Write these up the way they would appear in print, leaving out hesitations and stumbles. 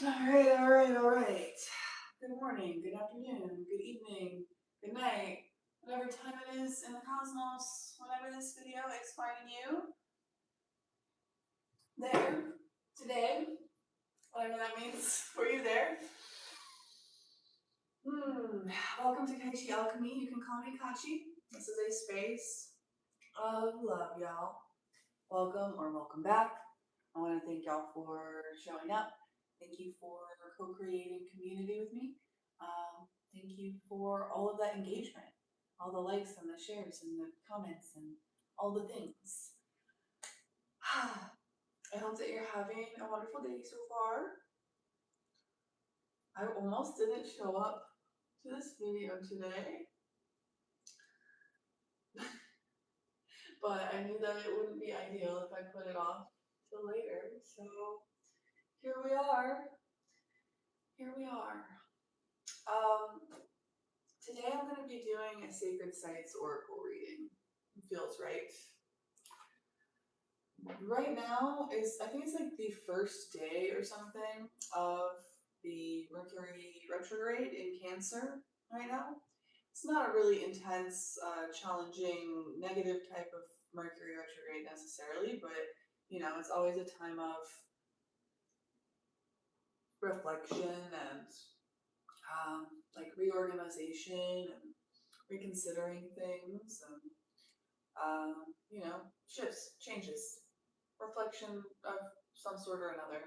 All right. Good morning, good afternoon, good evening, good night, whatever time it is in the cosmos, whenever this video is finding you. There, today, whatever that means for you there. Welcome to Kai Chi Alchemy. You can call me Katchi. This is a space of love, y'all. Welcome or welcome back. I want to thank y'all for showing up. Thank you for co-creating community with me. Thank you for all of that engagement, all the likes and the shares and the comments and all the things. I hope that you're having a wonderful day so far. I almost didn't show up to this video today, but I knew that it wouldn't be ideal if I put it off till later. So here we are. Today I'm going to be doing a Sacred Sites Oracle reading. It feels right. Right now I think it's like the first day or something of the Mercury retrograde in Cancer right now. It's not a really intense, challenging, negative type of Mercury retrograde necessarily, but it's always a time of reflection and like reorganization and reconsidering things and shifts, changes, reflection of some sort or another.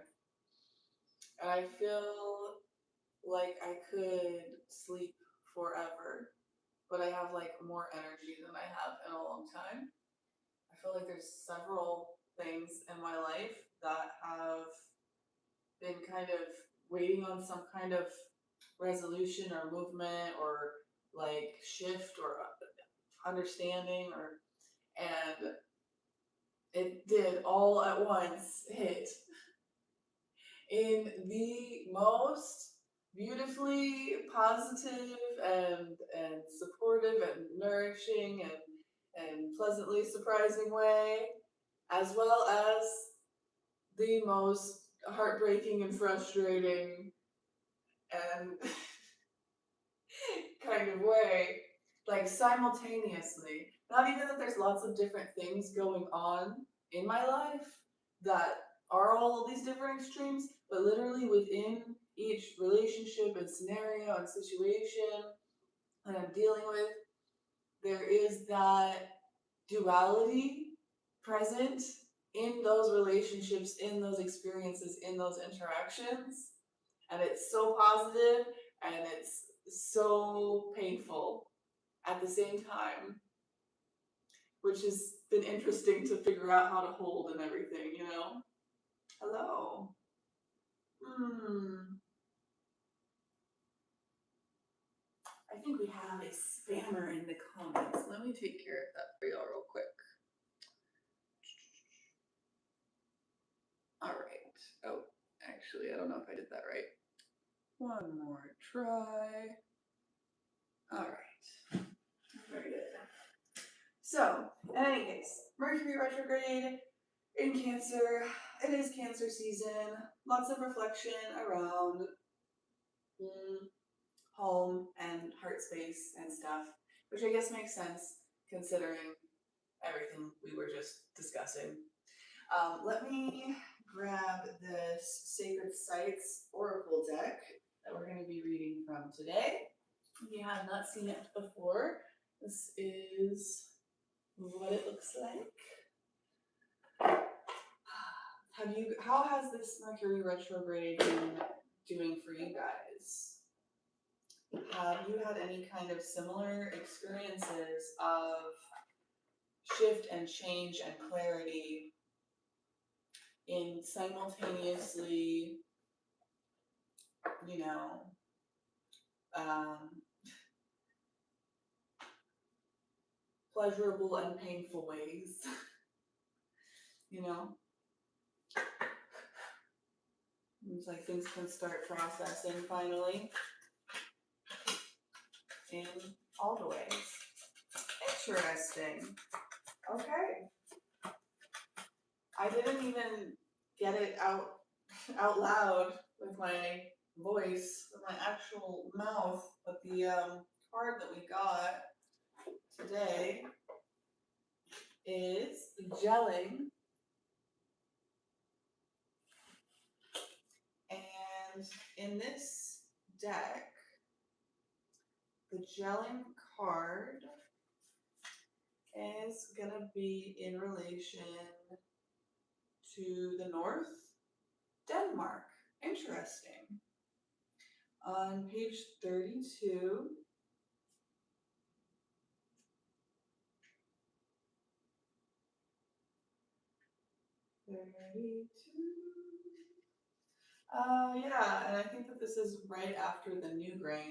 And I feel like I could sleep forever, but I have like more energy than I have in a long time. I feel like there's several things in my life that have been kind of waiting on some kind of resolution or movement or like shift or understanding and it did all at once hit in the most beautifully positive and supportive and nourishing and pleasantly surprising way, as well as the most heartbreaking and frustrating and kind of way, like simultaneously. Not even that there's lots of different things going on in my life that are all these different extremes, but literally within each relationship and scenario and situation that I'm dealing with, there is that duality present in those relationships, in those experiences, in those interactions. And it's so positive and it's so painful at the same time, which has been interesting to figure out how to hold and everything, Hello. I think we have a spammer in the comments. Let me take care of that for y'all real quick. All right. Oh, actually, I don't know if I did that right. One more try. All right. Very good. So, in any case, Mercury retrograde in Cancer. It is Cancer season. Lots of reflection around home and heart space and stuff, which I guess makes sense considering everything we were just discussing. Let me grab this Sacred Sites Oracle deck that we're going to be reading from today. If you have not seen it before, this is what it looks like. How has this Mercury retrograde been doing for you guys? Have you had any kind of similar experiences of shift and change and clarity in simultaneously, pleasurable and painful ways? It's like things can start processing finally in all the ways. Interesting. Okay. I didn't even get it out loud with my voice, with my actual mouth, but the card that we got today is Jelling. And in this deck, the Jelling card is going to be in relation to the North, Denmark. Interesting. On page 32, yeah, and I think that this is right after the New Grange.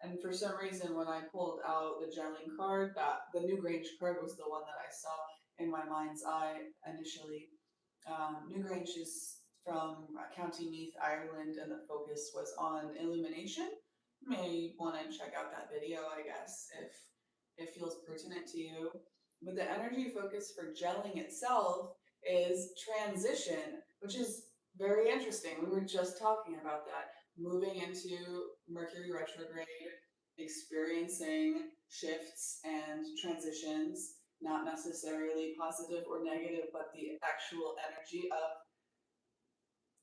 And for some reason, when I pulled out the Jelling card, that the New Grange card was the one that I saw in my mind's eye initially. New Grange is from County Meath, Ireland, and the focus was on illumination. You may want to check out that video, I guess, if it feels pertinent to you. But the energy focus for gelling itself is transition, which is very interesting. We were just talking about that. Moving into Mercury retrograde, experiencing shifts and transitions, not necessarily positive or negative, but the actual energy of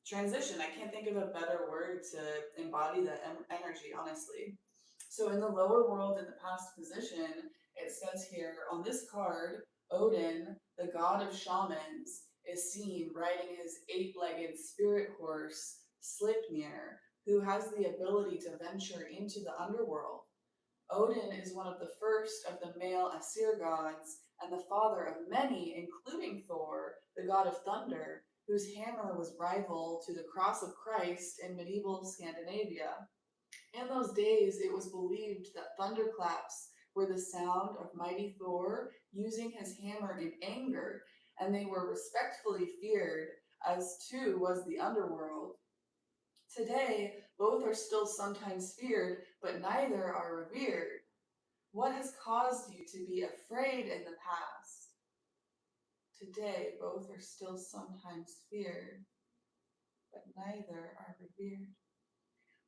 transition. I can't think of a better word to embody that energy, honestly. So in the lower world, in the past position, it says here on this card, Odin, the god of shamans, is seen riding his 8-legged spirit horse, Sleipnir, who has the ability to venture into the underworld. Odin is one of the first of the male Aesir gods and the father of many, including Thor, the god of thunder, whose hammer was rival to the cross of Christ in medieval Scandinavia. In those days, it was believed that thunderclaps were the sound of mighty Thor using his hammer in anger, and they were respectfully feared, as too was the underworld. Today, both are still sometimes feared, but neither are revered. What has caused you to be afraid in the past? Today, both are still sometimes feared, but neither are revered.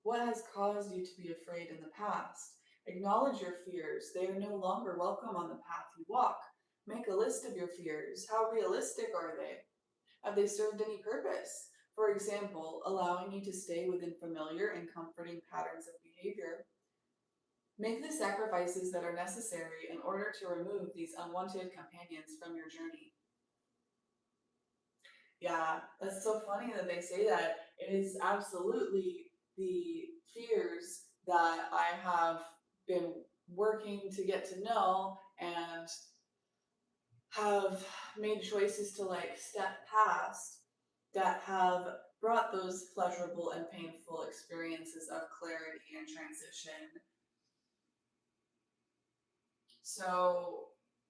What has caused you to be afraid in the past? Acknowledge your fears. They are no longer welcome on the path you walk. Make a list of your fears. How realistic are they? Have they served any purpose? For example, allowing you to stay within familiar and comforting patterns of behavior. Make the sacrifices that are necessary in order to remove these unwanted companions from your journey. Yeah, that's so funny that they say that. It is absolutely the fears that I have been working to get to know and have made choices to like step past that have brought those pleasurable and painful experiences of clarity and transition. So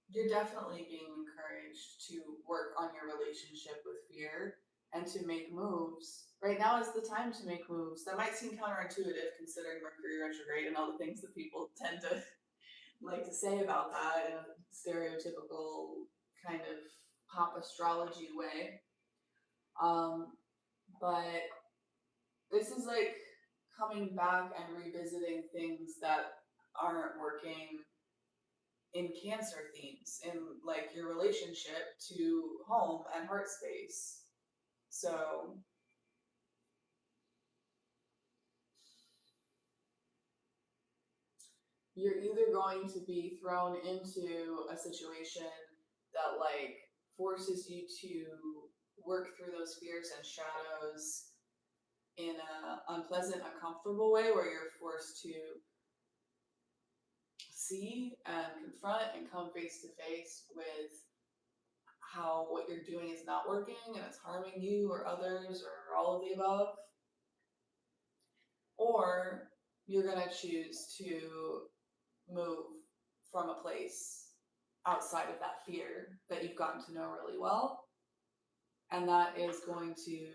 you're definitely being encouraged to work on your relationship with fear and to make moves. Right now is the time to make moves. That might seem counterintuitive considering Mercury retrograde and all the things that people tend to like to say about that in a stereotypical kind of pop astrology way. But this is like coming back and revisiting things that aren't working in Cancer themes, in like your relationship to home and heart space. So you're either going to be thrown into a situation that like forces you to work through those fears and shadows in an unpleasant, uncomfortable way where you're forced to see and confront and come face to face with how what you're doing is not working and it's harming you or others or all of the above. Or you're going to choose to move from a place outside of that fear that you've gotten to know really well. And that is going to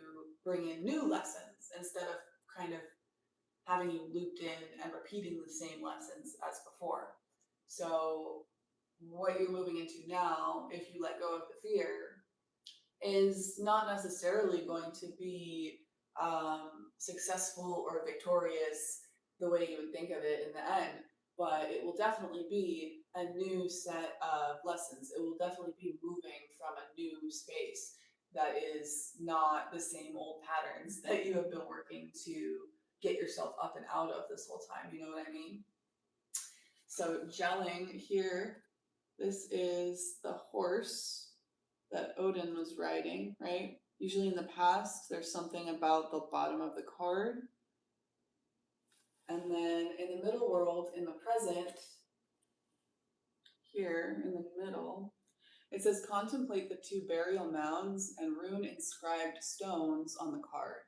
bring in new lessons instead of kind of having you looped in and repeating the same lessons as before. So what you're moving into now, if you let go of the fear, is not necessarily going to be successful or victorious the way you would think of it in the end, but it will definitely be a new set of lessons. It will definitely be moving from a new space that is not the same old patterns that you have been working to get yourself up and out of this whole time. You know what I mean? So Jelling here, this is the horse that Odin was riding, right? Usually in the past, there's something about the bottom of the card. And then in the middle world, in the present, here in the middle, it says contemplate the two burial mounds and rune inscribed stones on the card.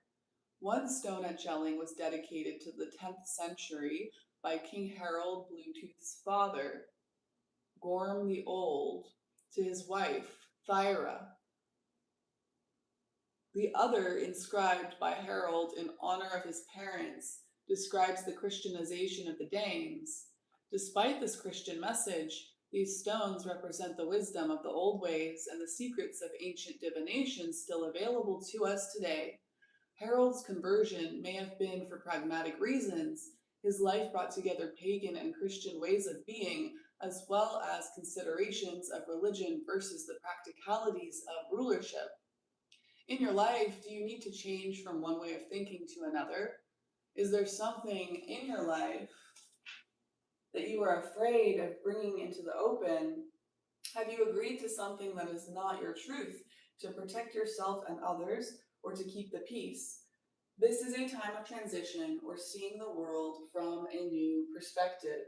One stone at Jelling was dedicated to the 10th century by King Harold Bluetooth's father, Gorm the Old, to his wife, Thyra. The other, inscribed by Harold in honor of his parents, describes the Christianization of the Danes. Despite this Christian message, these stones represent the wisdom of the old ways and the secrets of ancient divination still available to us today. Harold's conversion may have been for pragmatic reasons. His life brought together pagan and Christian ways of being, as well as considerations of religion versus the practicalities of rulership. In your life, do you need to change from one way of thinking to another? Is there something in your life that you are afraid of bringing into the open? Have you agreed to something that is not your truth to protect yourself and others or to keep the peace? This is a time of transition or seeing the world from a new perspective.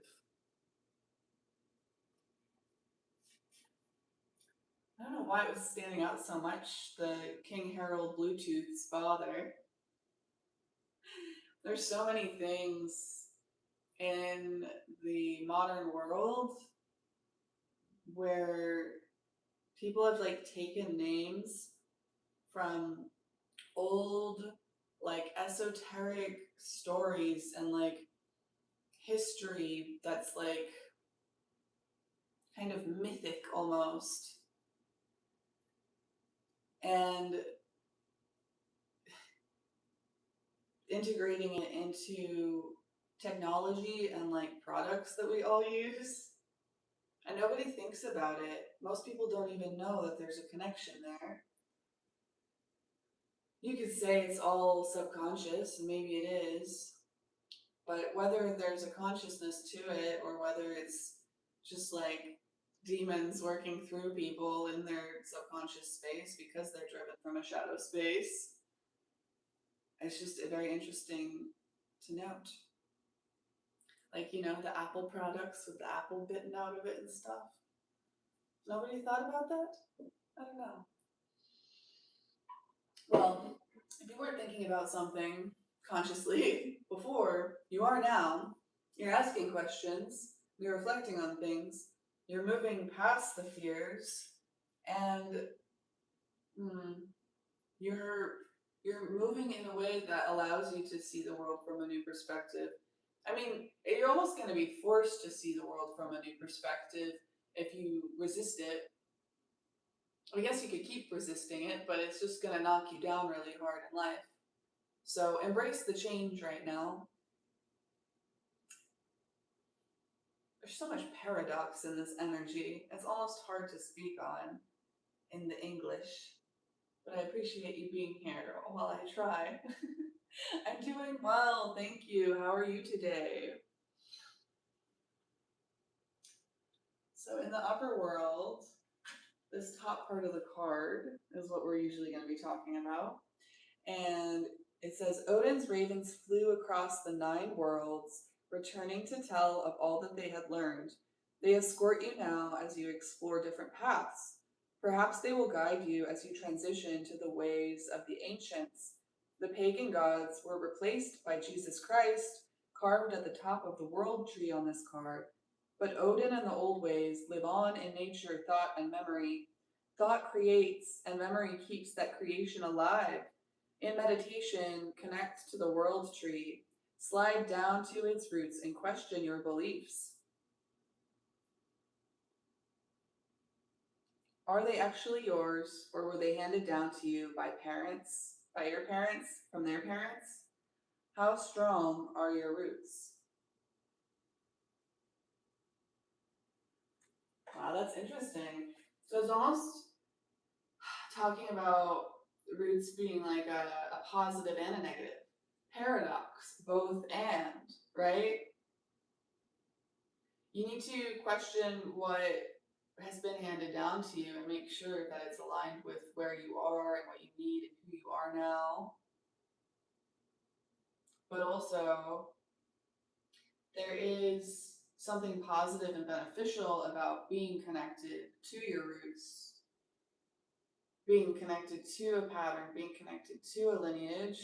I don't know why it was standing out so much, the King Harold Bluetooth's father. There's so many things in the modern world where people have like taken names from old like esoteric stories and like history that's like kind of mythic almost, and integrating it into technology and like products that we all use. And nobody thinks about it. Most people don't even know that there's a connection there. You could say it's all subconscious, and maybe it is, but whether there's a consciousness to it or whether it's just like demons working through people in their subconscious space because they're driven from a shadow space, it's just very interesting to note. Like, you know, the Apple products with the apple bitten out of it and stuff. Nobody thought about that? I don't know. Well, if you weren't thinking about something consciously before, you are now. You're asking questions, you're reflecting on things, you're moving past the fears, and you're moving in a way that allows you to see the world from a new perspective. I mean, you're almost going to be forced to see the world from a new perspective if you resist it. I guess you could keep resisting it, but it's just going to knock you down really hard in life. So embrace the change right now. There's so much paradox in this energy. It's almost hard to speak on in the English, but I appreciate you being here while I try. I'm doing well, thank you. How are you today? So in the upper world, this top part of the card is what we're usually going to be talking about. And it says, Odin's ravens flew across the 9 worlds, returning to tell of all that they had learned. They escort you now as you explore different paths. Perhaps they will guide you as you transition to the ways of the ancients. The pagan gods were replaced by Jesus Christ, carved at the top of the world tree on this card. But Odin and the old ways live on in nature, thought, and memory. Thought creates, and memory keeps that creation alive. In meditation, connect to the world tree. Slide down to its roots and question your beliefs. Are they actually yours, or were they handed down to you by parents, by your parents, from their parents? How strong are your roots? Wow, that's interesting. So it's almost talking about roots being like a positive and a negative paradox, both and, right? You need to question what has been handed down to you and make sure that it's aligned with where you are and what you need and who you are now. But also, there is something positive and beneficial about being connected to your roots, being connected to a pattern, being connected to a lineage.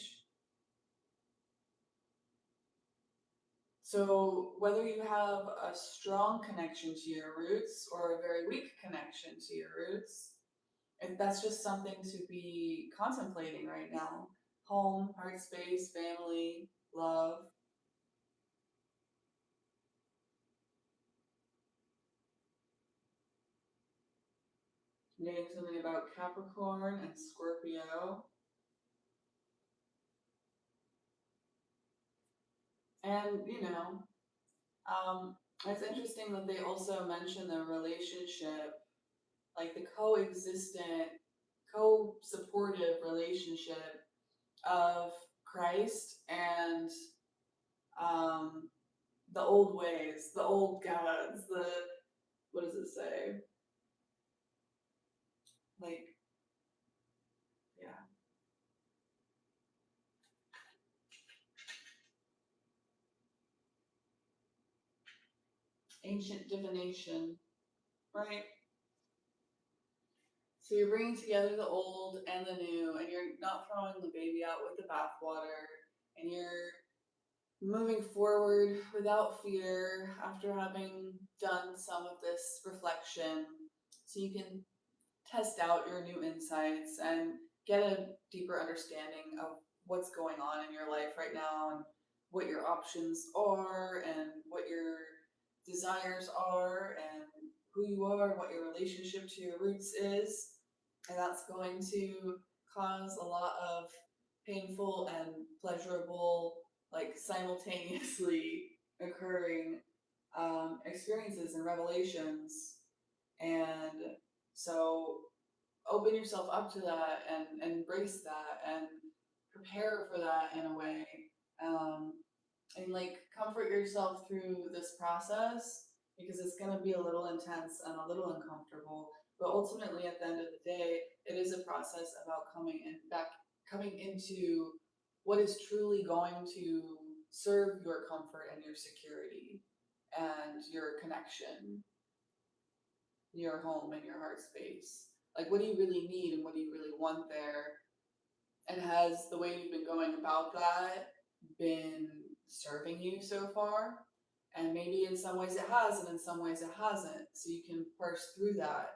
So, whether you have a strong connection to your roots or a very weak connection to your roots, if that's just something to be contemplating right now. Home, heart space, family, love. I'm getting something about Capricorn and Scorpio. And, it's interesting that they also mention the relationship, like the coexistent, co supportive relationship of Christ and um, the old ways, the old gods, what does it say? Like, yeah, ancient divination, right? So you're bringing together the old and the new, and you're not throwing the baby out with the bathwater, and you're moving forward without fear after having done some of this reflection, so you can test out your new insights and get a deeper understanding of what's going on in your life right now and what your options are and what your desires are and who you are, what your relationship to your roots is. And that's going to cause a lot of painful and pleasurable, like simultaneously occurring experiences and revelations. And so open yourself up to that and embrace that and prepare for that in a way. Um, and like comfort yourself through this process because it's going to be a little intense and a little uncomfortable. But ultimately, at the end of the day, it is a process about coming into what is truly going to serve your comfort and your security and your connection, your home and your heart space. Like, what do you really need and what do you really want there? And has the way you've been going about that been serving you so far? And maybe in some ways it has, and in some ways it hasn't. So you can parse through that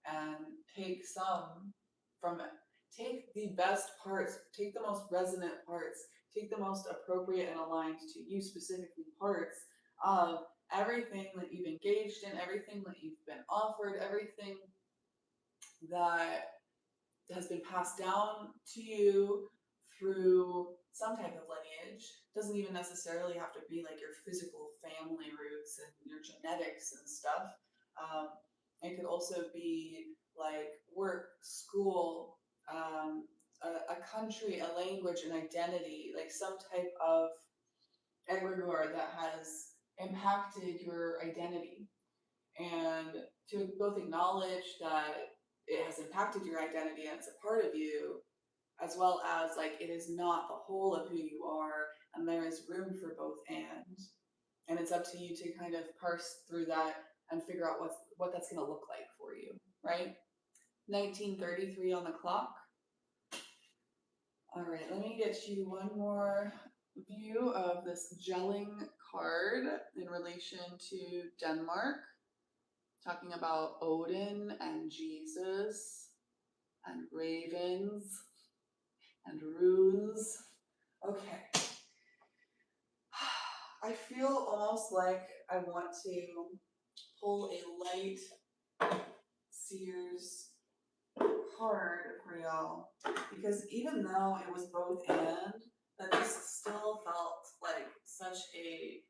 and take some from it. Take the best parts, take the most resonant parts, take the most appropriate and aligned to you specifically parts of everything that you've engaged in, everything that you've been offered, everything that has been passed down to you through some type of lineage. Doesn't even necessarily have to be like your physical family roots and your genetics and stuff. Um, it could also be like work, school, a country, a language, an identity, like some type of egregore that has impacted your identity. And to both acknowledge that it has impacted your identity and it's a part of you, as well as like it is not the whole of who you are, and there is room for both and it's up to you to kind of parse through that and figure out what that's going to look like for you, right? 1933 on the clock. All right, let me get you one more view of this Jelling card in relation to Denmark, talking about Odin and Jesus and ravens and runes. Okay. I feel almost like I want to pull a light Sears hard for y'all because even though it was both and, that this still felt like such a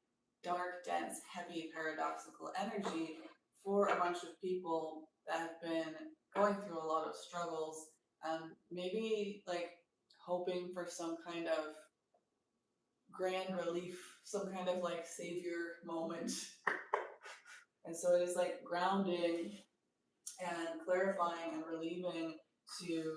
dark, dense, heavy, paradoxical energy for a bunch of people that have been going through a lot of struggles and maybe like hoping for some kind of grand relief, some kind of like savior moment. And so it is like grounding and clarifying and relieving to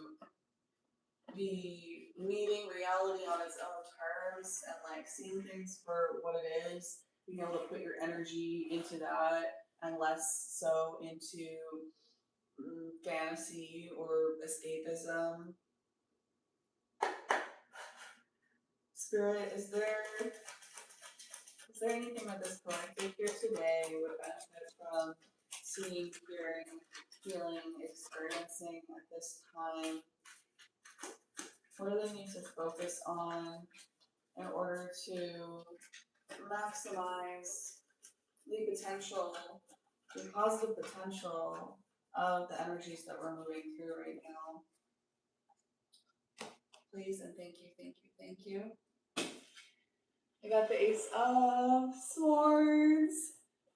be meeting reality on its own terms and like seeing things for what it is, being able to put your energy into that and less so into fantasy or escapism. Spirit, is there anything that this collective here today would benefit from seeing, hearing, feeling, experiencing at this time? What do they need to focus on in order to maximize the potential, the positive potential of the energies that we're moving through right now? Please and thank you, thank you, thank you. I got the Ace of Swords.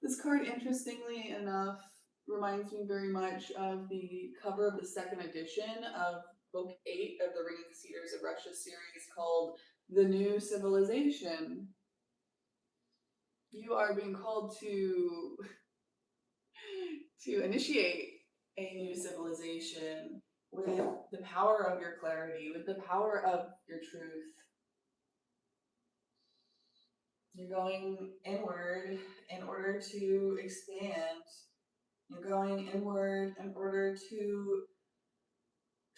This card, interestingly enough, reminds me very much of the cover of the second edition of Book 8 of the Ringing Cedars of Russia series called The New Civilization. You are being called to initiate a new civilization with the power of your clarity, with the power of your truth. You're going inward in order to expand. You're going inward in order to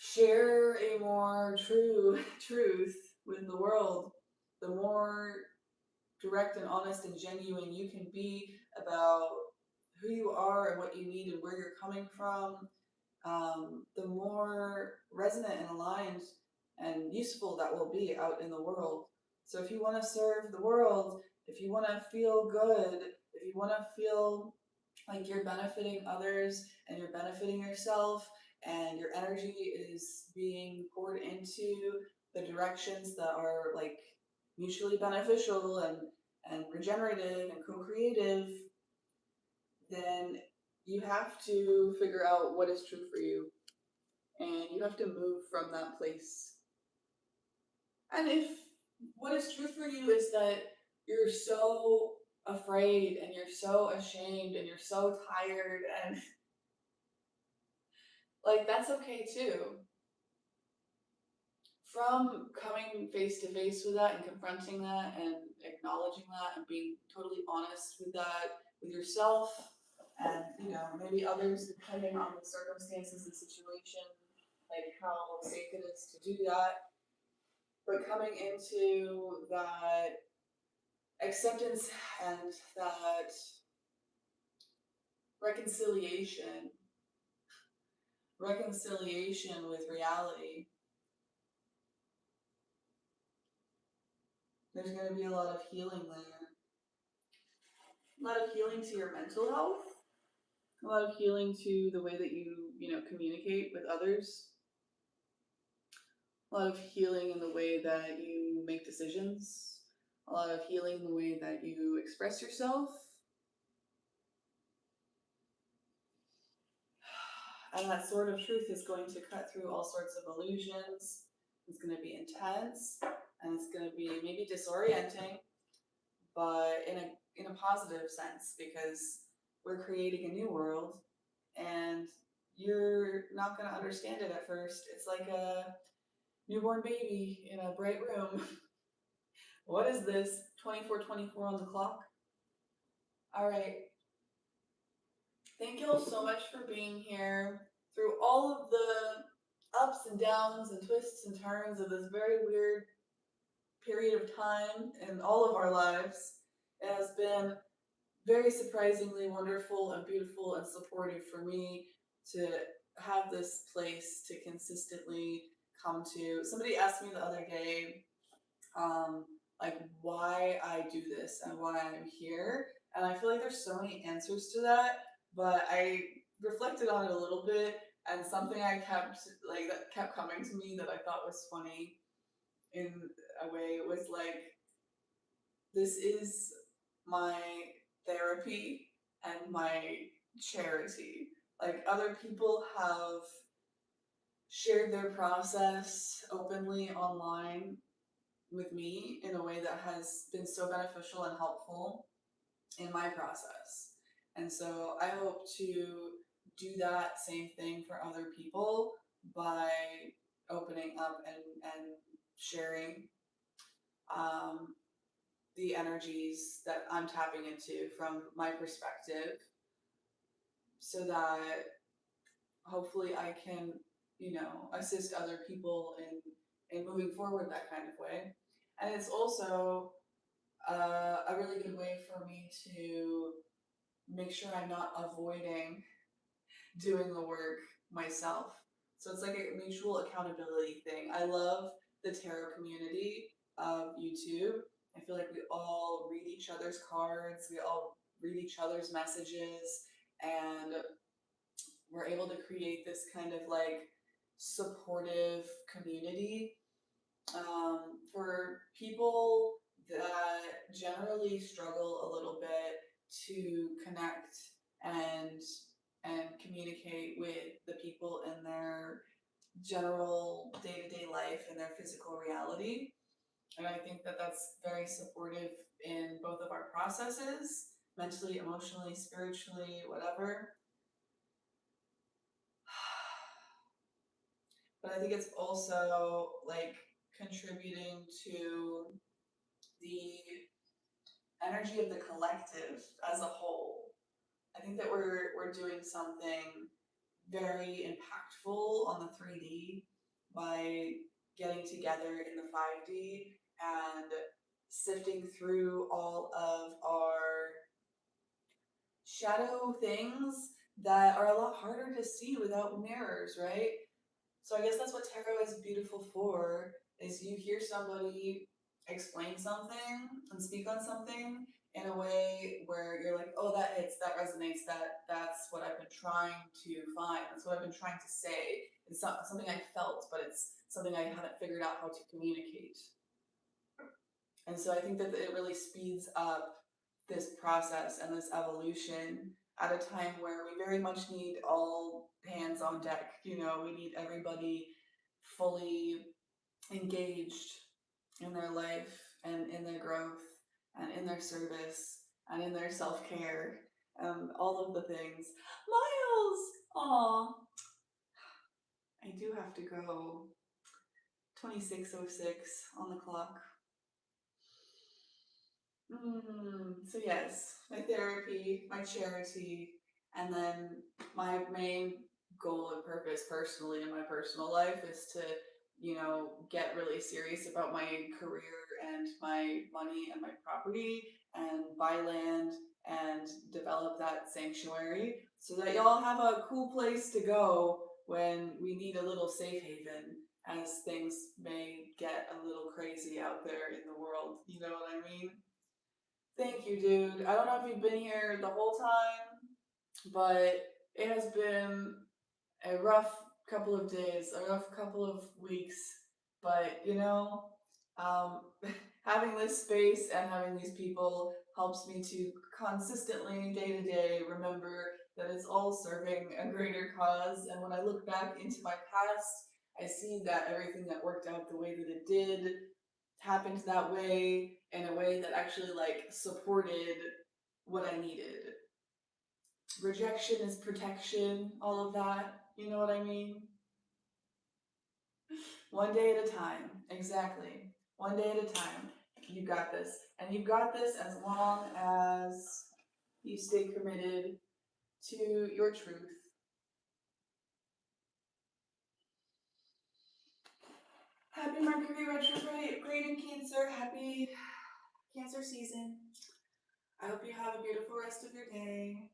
share a more true truth with the world. The more direct and honest and genuine you can be about who you are and what you need and where you're coming from, the more resonant and aligned and useful that will be out in the world. So if you want to serve the world, if you want to feel good, if you want to feel like you're benefiting others and you're benefiting yourself and your energy is being poured into the directions that are like mutually beneficial and regenerative and co-creative, then you have to figure out what is true for you and you have to move from that place. And if what is true for you is that you're so afraid and you're so ashamed and you're so tired and like that's okay too. From coming face to face with that and confronting that and acknowledging that and being totally honest with that, with yourself and maybe others depending on the circumstances and situation, like how safe it is to do that. But coming into that acceptance and that reconciliation with reality, there's going to be a lot of healing there. A lot of healing to your mental health, a lot of healing to the way that you communicate with others, a lot of healing in the way that you make decisions, a lot of healing in the way that you express yourself. And that sword of truth is going to cut through all sorts of illusions. It's going to be intense and it's going to be maybe disorienting, but in a positive sense, because we're creating a new world and you're not going to understand it at first. It's like a newborn baby in a bright room. What is this? 24:24 on the clock? All right. Thank you all so much for being here through all of the ups and downs and twists and turns of this very weird period of time in all of our lives. It has been very surprisingly wonderful and beautiful and supportive for me to have this place to consistently come to. Somebody asked me the other day, like why I do this and why I'm here. And I feel like there's so many answers to that, but I reflected on it a little bit And something I kept like that kept coming to me that I thought was funny in a way was like, this is my therapy and my charity. Like, other people have shared their process openly online with me in a way that has been so beneficial and helpful in my process. And so I hope to do that same thing for other people by opening up and sharing um, the energies that I'm tapping into from my perspective, so that hopefully I can, assist other people in moving forward that kind of way. And it's also a really good way for me to make sure I'm not avoiding doing the work myself. So it's like a mutual accountability thing. I love the tarot community of YouTube. I feel like we all read each other's cards, we all read each other's messages, and we're able to create this kind of like supportive community for people that generally struggle a little bit to connect and communicate with the people in their general day-to-day life and their physical reality. And I think that that's very supportive in both of our processes, mentally, emotionally, spiritually, whatever. But I think it's also like contributing to the energy of the collective as a whole. I think that we're doing something very impactful on the 3D by getting together in the 5D and sifting through all of our shadow things that are a lot harder to see without mirrors, right? So I guess that's what tarot is beautiful for, is you hear somebody explain something and speak on something in a way where you're like, oh, that hits, that resonates, that's what I've been trying to find. That's what I've been trying to say. It's not something I felt, but it's something I haven't figured out how to communicate. And so I think that it really speeds up this process and this evolution at a time where we very much need all hands on deck. We need everybody fully engaged in their life and in their growth and in their service and in their self-care and all of the things. Miles! Aw, I do have to go. 26:06 on the clock. So yes, my therapy, my charity, and then my main goal and purpose personally in my personal life is to, get really serious about my career and my money and my property and buy land and develop that sanctuary so that y'all have a cool place to go when we need a little safe haven, as things may get a little crazy out there in the world. You know what I mean? Thank you, dude. I don't know if you've been here the whole time, but it has been a rough couple of days, a rough couple of weeks. But, um, having this space and having these people helps me to consistently, day to day, remember that it's all serving a greater cause. And when I look back into my past, I see that everything that worked out the way that it did happened that way in a way that actually like supported what I needed. Rejection is protection, all of that. You know what I mean? One day at a time. Exactly. One day at a time. You got this. And you've got this as long as you stay committed to your truth. Happy Mercury retrograde in Cancer. Happy Cancer season. I hope you have a beautiful rest of your day.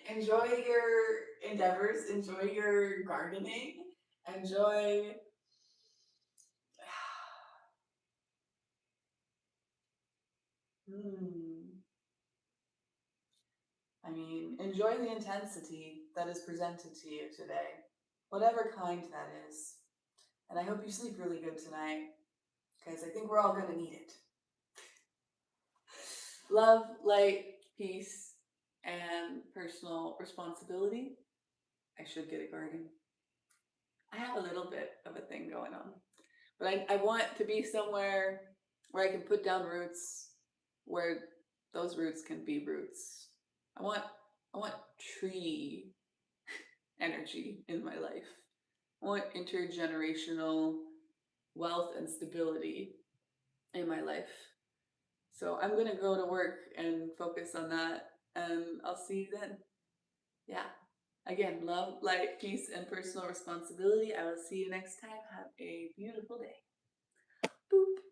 Enjoy your endeavors, enjoy your gardening, enjoy. I mean, enjoy the intensity that is presented to you today, whatever kind that is. And I hope you sleep really good tonight, because I think we're all going to need it. Love, light, peace, and personal responsibility. I should get a garden. I have a little bit of a thing going on. But I want to be somewhere where I can put down roots, where those roots can be roots. I want tree energy in my life. I want intergenerational wealth and stability in my life. So I'm gonna go to work and focus on that, and I'll see you then. Yeah. Again, love, light, peace, and personal responsibility. I will see you next time. Have a beautiful day. Boop.